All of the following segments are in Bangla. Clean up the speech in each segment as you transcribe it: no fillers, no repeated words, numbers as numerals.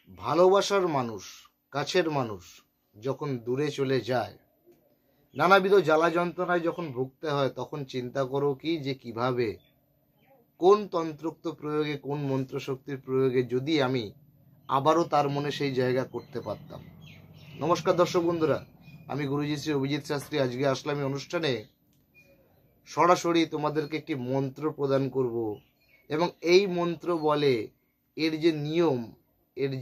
ভালোবাসার মানুষ, কাছের মানুষ যখন দূরে চলে যায়, নানাবিধ জ্বালা যন্ত্রণায় যখন ভুগতে হয়, তখন চিন্তা করো কি যে কিভাবে, কোন তন্ত্রোক্ত প্রয়োগে, কোন মন্ত্রশক্তির প্রয়োগে যদি আমি আবারও তার মনে সেই জায়গা করতে পারতাম। নমস্কার দর্শক বন্ধুরা, আমি গুরুজি শ্রী অভিজিৎ শাস্ত্রী। আজকে আসলাম এই অনুষ্ঠানে সরাসরি তোমাদেরকে একটি মন্ত্র প্রদান করব, এবং এই মন্ত্র বলে এর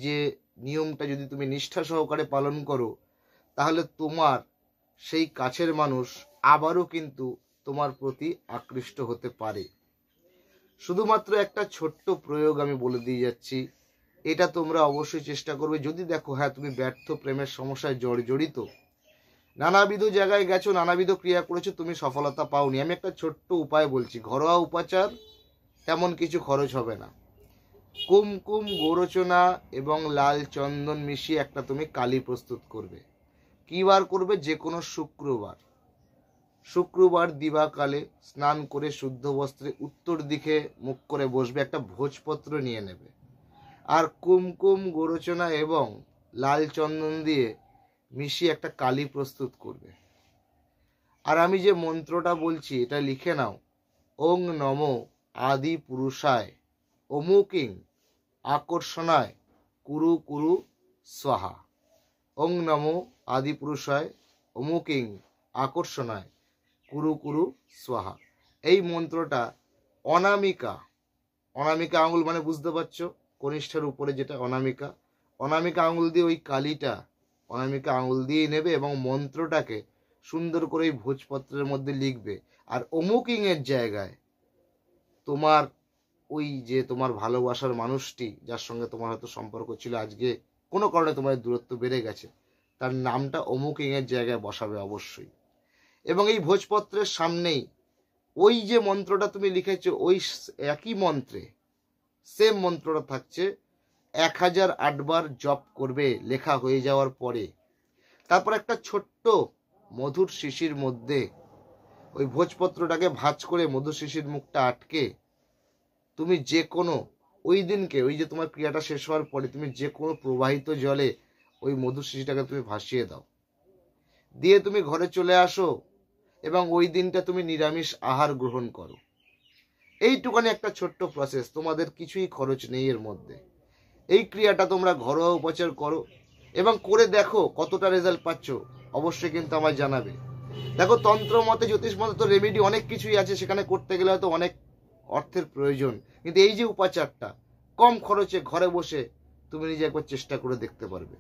যে নিয়মটা যদি তুমি নিষ্ঠা সহকারে পালন করো, তাহলে তোমার সেই কাছের মানুষ আবারও কিন্তু তোমার প্রতি আকৃষ্ট হতে পারে। শুধুমাত্র একটা ছোট্ট প্রয়োগ আমি বলে দিয়ে যাচ্ছি, এটা তোমরা অবশ্যই চেষ্টা করবে। যদি দেখো হ্যাঁ তুমি ব্যর্থ প্রেমের সমস্যায় জড়িত, নানাবিধ জায়গায় গেছো, নানাবিধ ক্রিয়া করেছো, তুমি সফলতা পাওনি, আমি একটা ছোট্ট উপায় বলছি, ঘরোয়া উপাচার, তেমন কিছু খরচ হবে না। কুমকুম, গোরচনা এবং লাল চন্দন মিশিয়ে একটা তুমি কালি প্রস্তুত করবে। কি বার করবে? যে কোনো শুক্রবার দিবাকালে স্নান করে শুদ্ধ বস্ত্রে উত্তর দিকে মুখ করে বসবে, একটা ভোজপত্র নিয়ে নেবে, আর কুমকুম, গোরচনা এবং লাল চন্দন দিয়ে মিশিয়ে একটা কালি প্রস্তুত করবে। আর আমি যে মন্ত্রটা বলছি এটা লিখে নাও। ওং নমো আদি পুরুষায় অমুকিং আকর্ষণায় কুরু কুরু স্বাহা। ওং নমো আদি পুরুষায় অমুকিং আকর্ষণায় কুরু কুরু স্বাহা। এই মন্ত্রটা অনামিকা আঙুল মানে বুঝতে পারছো, কনিষ্ঠার উপরে যেটা অনামিকা আঙুল দিয়ে ওই কালিটা অনামিকা আঙুল দিয়েই নেবে, এবং মন্ত্রটাকে সুন্দর করে ওই ভোজপত্রের মধ্যে লিখবে। আর অমুকিং এর জায়গায় তোমার ওই যে তোমার ভালোবাসার মানুষটি, যার সঙ্গে তোমার হয়তো সম্পর্ক ছিল, আজকে কোনো কারণে তোমার দূরত্ব বেড়ে গেছে, তার নামটা অমুকিং এর জায়গায় বসাবে অবশ্যই। এবং এই ভোজপত্রের সামনেই ওই যে মন্ত্রটা তুমি লিখেছো, ওই একই মন্ত্রে সেম মন্ত্রটা থাকছে, 1008 বার জপ করবে লেখা হয়ে যাওয়ার পরে। তারপর একটা ছোট্ট মধুর শিশির মধ্যে ওই ভোজপত্রটাকে ভাঁজ করে মধুর শিশির মুখটা আটকে তুমি যে কোনো ওই দিনকে, ওই যে তোমার ক্রিয়াটা শেষ হওয়ার পরে, তুমি যে কোনো প্রবাহিত জলে ওই মধুর শিশিটাকে তুমি ভাসিয়ে দাও, দিয়ে তুমি ঘরে চলে আসো, এবং ওই দিনটা তুমি নিরামিষ আহার গ্রহণ করো। এইটুকানি একটা ছোট্ট প্রসেস, তোমাদের কিছুই খরচ নেই এর মধ্যে। এই ক্রিয়াটা তোমরা ঘরোয়া উপচার করো এবং করে দেখো কতটা রেজাল্ট পাচ্ছ, অবশ্যই কিন্তু আমায় জানাবে। দেখো, তন্ত্র মতে, জ্যোতিষ মতে তো রেমেডি অনেক কিছুই আছে, সেখানে করতে গেলে হয়তো অনেক অর্থের প্রয়োজন, কিন্তু এই যে উপাচারটা কম খরচে ঘরে বসে তুমি নিজে একবার চেষ্টা করে দেখতে পারবে।